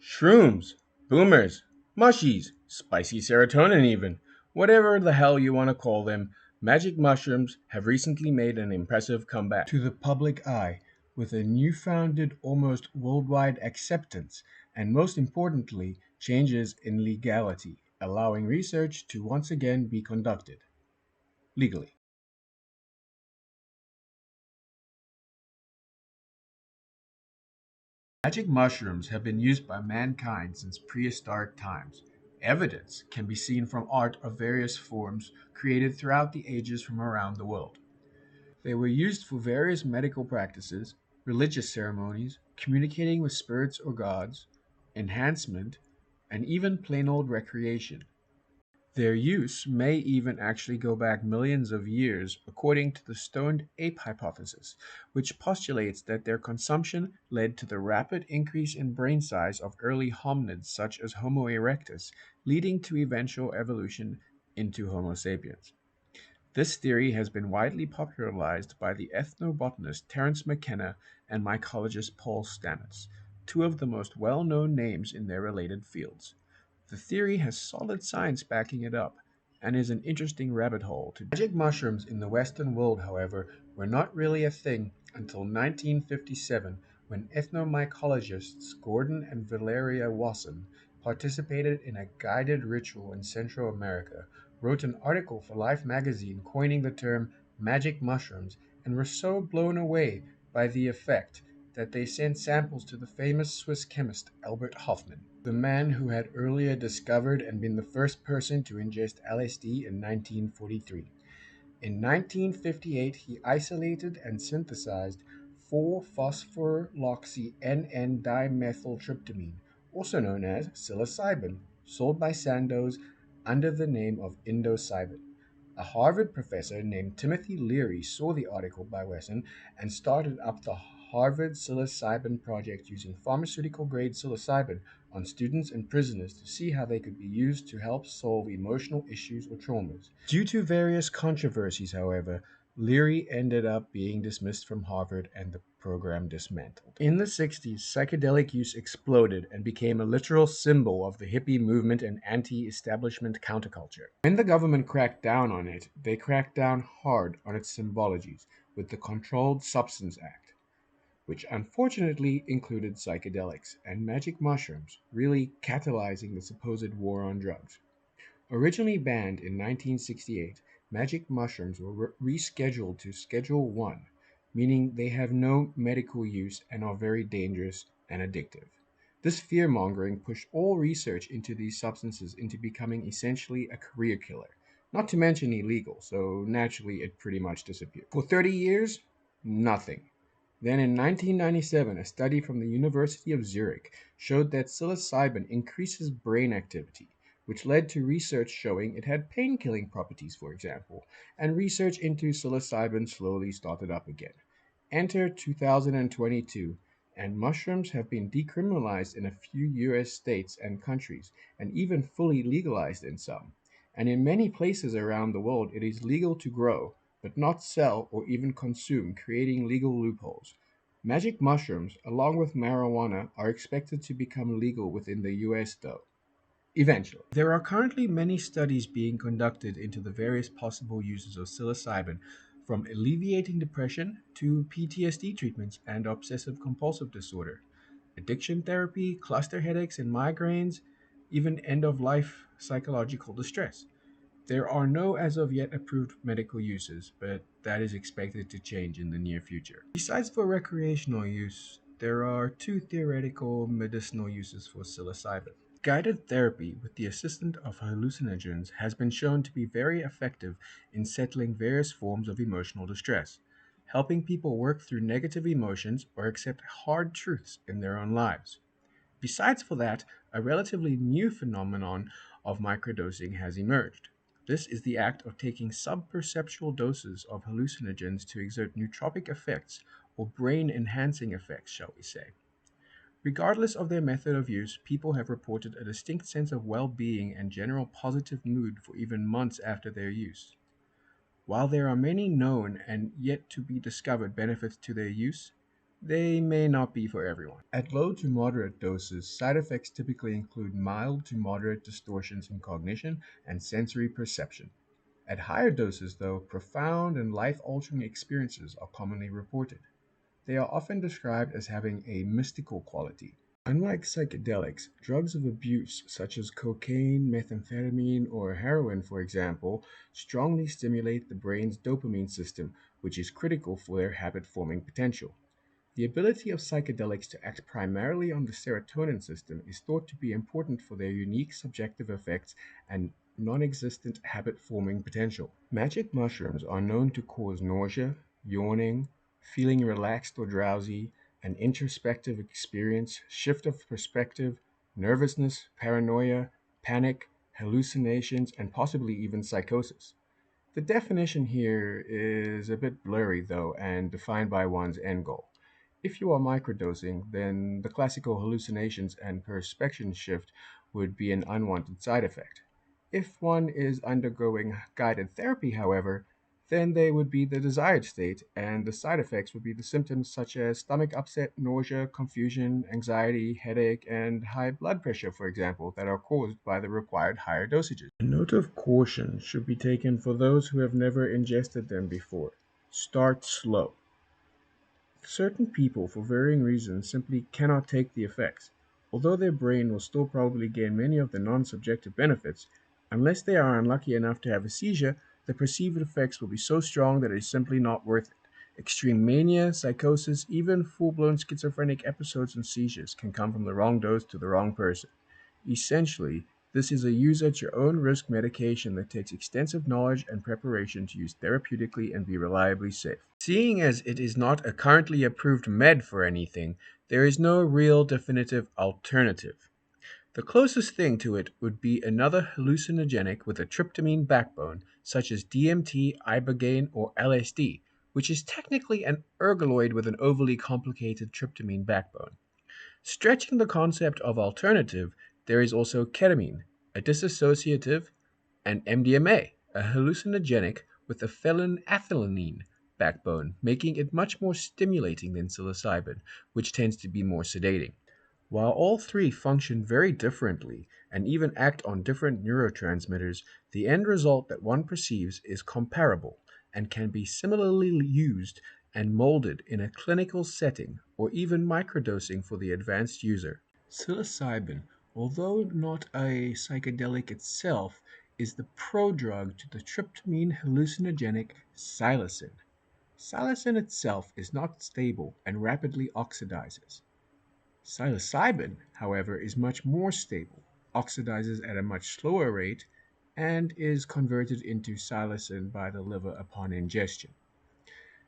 Shrooms, boomers, mushies, spicy serotonin, even. Whatever the hell you want to call them, magic mushrooms have recently made an impressive comeback to the public eye with a newfounded, almost worldwide acceptance, and most importantly, changes in legality, allowing research to once again be conducted legally. Magic mushrooms have been used by mankind since prehistoric times. Evidence can be seen from art of various forms created throughout the ages from around the world. They were used for various medical practices, religious ceremonies, communicating with spirits or gods, enhancement, and even plain old recreation. Their use may even actually go back millions of years, according to the stoned ape hypothesis, which postulates that their consumption led to the rapid increase in brain size of early hominids such as Homo erectus, leading to eventual evolution into Homo sapiens. This theory has been widely popularized by the ethnobotanist Terence McKenna and mycologist Paul Stamets, two of the most well-known names in their related fields. The theory has solid science backing it up and is an interesting rabbit hole to magic mushrooms in the Western world, however, were not really a thing until 1957 when ethnomycologists Gordon and Valeria Wasson participated in a guided ritual in Central America, wrote an article for Life magazine coining the term magic mushrooms, and were so blown away by the effect that they sent samples to the famous Swiss chemist Albert Hofmann, the man who had earlier discovered and been the first person to ingest LSD in 1943. In 1958, he isolated and synthesized 4-phosphoroxy-NN-dimethyltryptamine, also known as psilocybin, sold by Sandoz under the name of Indocybin. A Harvard professor named Timothy Leary saw the article by Wesson and started up the Harvard Psilocybin Project using pharmaceutical grade psilocybin on students and prisoners to see how they could be used to help solve emotional issues or traumas. Due to various controversies, however, Leary ended up being dismissed from Harvard and the program dismantled. In the 60s, psychedelic use exploded and became a literal symbol of the hippie movement and anti establishment counterculture. When the government cracked down on it, they cracked down hard on its symbologies with the Controlled Substance Act, which unfortunately included psychedelics and magic mushrooms, really catalyzing the supposed war on drugs. Originally banned in 1968, magic mushrooms were rescheduled to Schedule 1, meaning they have no medical use and are very dangerous and addictive. This fear mongering pushed all research into these substances into becoming essentially a career killer, not to mention illegal, so naturally it pretty much disappeared. For 30 years, nothing. Then in 1997, a study from the University of Zurich showed that psilocybin increases brain activity, which led to research showing it had pain-killing properties, for example, and research into psilocybin slowly started up again. Enter 2022, and mushrooms have been decriminalized in a few US states and countries, and even fully legalized in some. And in many places around the world, it is legal to grow, but not sell or even consume, creating legal loopholes. Magic mushrooms, along with marijuana, are expected to become legal within the US, though. Eventually. There are currently many studies being conducted into the various possible uses of psilocybin, from alleviating depression to PTSD treatments and obsessive compulsive disorder, addiction therapy, cluster headaches and migraines, even end of life psychological distress. There are no as of yet approved medical uses, but that is expected to change in the near future. Besides for recreational use, there are two theoretical medicinal uses for psilocybin. Guided therapy with the assistance of hallucinogens has been shown to be very effective in settling various forms of emotional distress, helping people work through negative emotions or accept hard truths in their own lives. Besides for that, a relatively new phenomenon of microdosing has emerged. This is the act of taking subperceptual doses of hallucinogens to exert nootropic effects or brain enhancing effects, shall we say. Regardless of their method of use, people have reported a distinct sense of well being and general positive mood for even months after their use. While there are many known and yet to be discovered benefits to their use, they may not be for everyone. At low to moderate doses, side effects typically include mild to moderate distortions in cognition and sensory perception. At higher doses, though, profound and life altering experiences are commonly reported. They are often described as having a mystical quality. Unlike psychedelics, drugs of abuse, such as cocaine, methamphetamine, or heroin, for example, strongly stimulate the brain's dopamine system, which is critical for their habit forming potential. The ability of psychedelics to act primarily on the serotonin system is thought to be important for their unique subjective effects and non existent habit forming potential. Magic mushrooms are known to cause nausea, yawning, feeling relaxed or drowsy, an introspective experience, shift of perspective, nervousness, paranoia, panic, hallucinations, and possibly even psychosis. The definition here is a bit blurry, though, and defined by one's end goal. If you are microdosing, then the classical hallucinations and perspection shift would be an unwanted side effect. If one is undergoing guided therapy, however, then they would be the desired state, and the side effects would be the symptoms such as stomach upset, nausea, confusion, anxiety, headache, and high blood pressure, for example, that are caused by the required higher dosages. A note of caution should be taken for those who have never ingested them before. Start slow. Certain people, for varying reasons, simply cannot take the effects. Although their brain will still probably gain many of the non subjective benefits, unless they are unlucky enough to have a seizure, the perceived effects will be so strong that it is simply not worth it. Extreme mania, psychosis, even full blown schizophrenic episodes and seizures can come from the wrong dose to the wrong person. Essentially, this is a use at your own risk medication that takes extensive knowledge and preparation to use therapeutically and be reliably safe. Seeing as it is not a currently approved med for anything, there is no real definitive alternative. The closest thing to it would be another hallucinogenic with a tryptamine backbone, such as DMT, ibogaine, or LSD, which is technically an ergoloid with an overly complicated tryptamine backbone. Stretching the concept of alternative, there is also ketamine, a dissociative, and MDMA, a hallucinogenic with a phenylethylamine backbone, making it much more stimulating than psilocybin, which tends to be more sedating. While all three function very differently and even act on different neurotransmitters, the end result that one perceives is comparable and can be similarly used and molded in a clinical setting or even microdosing for the advanced user. Psilocybin, although not a psychedelic itself, is the prodrug to the tryptamine hallucinogenic psilocin. Psilocin itself is not stable and rapidly oxidizes. Psilocybin, however, is much more stable, oxidizes at a much slower rate, and is converted into psilocin by the liver upon ingestion.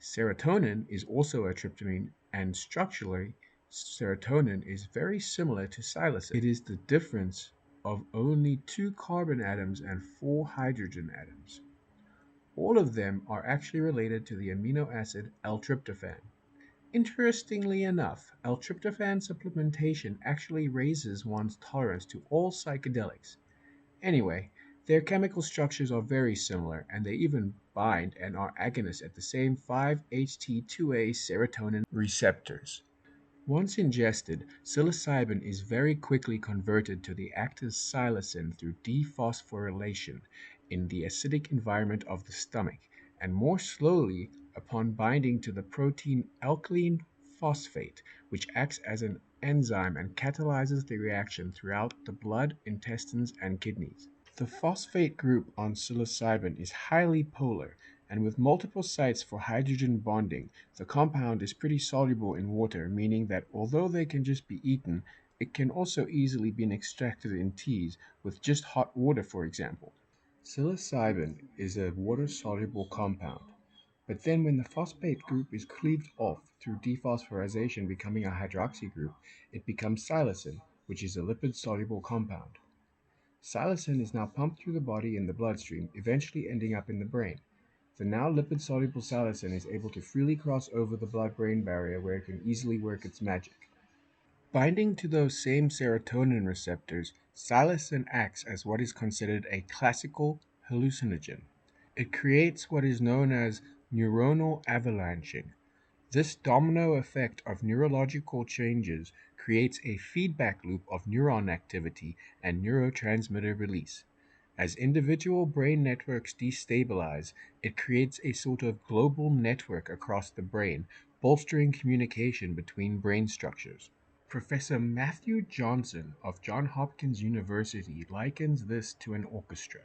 Serotonin is also a tryptamine, and structurally, serotonin is very similar to psilocin. It is the difference of only two carbon atoms and four hydrogen atoms. All of them are actually related to the amino acid L-tryptophan. Interestingly enough, L-tryptophan supplementation actually raises one's tolerance to all psychedelics. Anyway, their chemical structures are very similar, and they even bind and are agonists at the same 5-HT2A serotonin receptors. Once ingested, psilocybin is very quickly converted to the active psilocin through dephosphorylation in the acidic environment of the stomach, and more slowly upon binding to the protein alkaline phosphate, which acts as an enzyme and catalyzes the reaction throughout the blood, intestines, and kidneys. The phosphate group on psilocybin is highly polar, and with multiple sites for hydrogen bonding, the compound is pretty soluble in water, meaning that although they can just be eaten, it can also easily be extracted in teas with just hot water, for example. Psilocybin is a water-soluble compound, but then when the phosphate group is cleaved off through dephosphorylation becoming a hydroxy group, it becomes psilocin, which is a lipid-soluble compound. Psilocin is now pumped through the body in the bloodstream, eventually ending up in the brain. The now lipid-soluble psilocin is able to freely cross over the blood-brain barrier where it can easily work its magic. Binding to those same serotonin receptors, psilocin acts as what is considered a classical hallucinogen. It creates what is known as neuronal avalanching. This domino effect of neurological changes creates a feedback loop of neuron activity and neurotransmitter release. As individual brain networks destabilize, it creates a sort of global network across the brain, bolstering communication between brain structures. Professor Matthew Johnson of Johns Hopkins University likens this to an orchestra.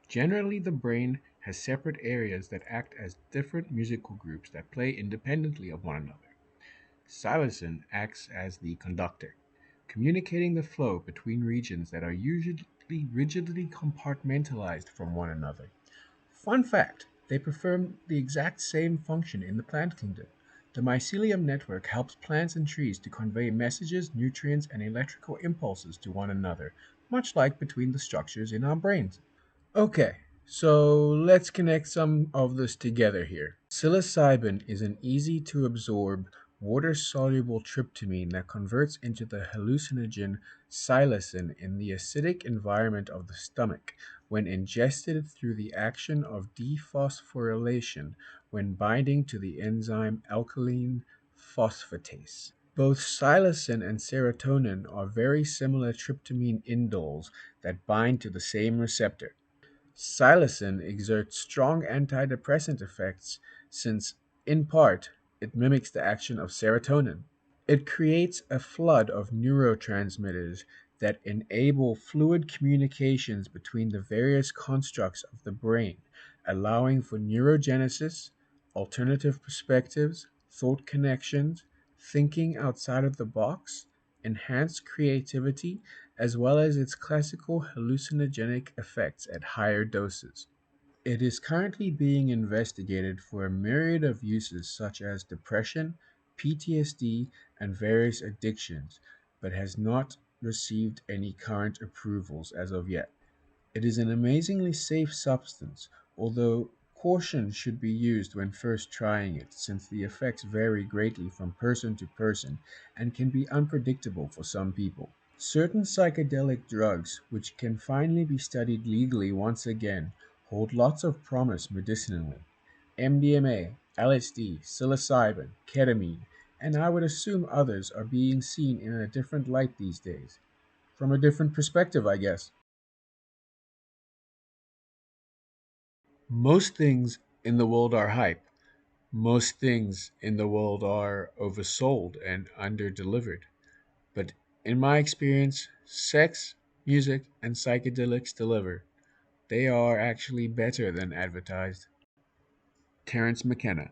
Generally, the brain has separate areas that act as different musical groups that play independently of one another. Psilocin acts as the conductor, communicating the flow between regions that are usually rigidly compartmentalized from one another. Fun fact, they perform the exact same function in the plant kingdom. The mycelium network helps plants and trees to convey messages, nutrients, and electrical impulses to one another, much like between the structures in our brains. Okay, so let's connect some of this together here. Psilocybin is an easy to absorb, water soluble tryptamine that converts into the hallucinogen psilocin in the acidic environment of the stomach when ingested through the action of dephosphorylation when binding to the enzyme alkaline phosphatase. Both psilocin and serotonin are very similar tryptamine indoles that bind to the same receptor. Psilocin exerts strong antidepressant effects since, in part, it mimics the action of serotonin. It creates a flood of neurotransmitters that enable fluid communications between the various constructs of the brain, allowing for neurogenesis, alternative perspectives, thought connections, thinking outside of the box, enhanced creativity, as well as its classical hallucinogenic effects at higher doses. It is currently being investigated for a myriad of uses such as depression, PTSD, and various addictions, but has not received any current approvals as of yet. It is an amazingly safe substance, although caution should be used when first trying it, since the effects vary greatly from person to person and can be unpredictable for some people. Certain psychedelic drugs, which can finally be studied legally once again, hold lots of promise medicinally. MDMA, LSD, psilocybin, ketamine, and I would assume others are being seen in a different light these days. From a different perspective, I guess. Most things in the world are hype. Most things in the world are oversold and underdelivered. But in my experience, sex, music, and psychedelics deliver. They are actually better than advertised. Terence McKenna.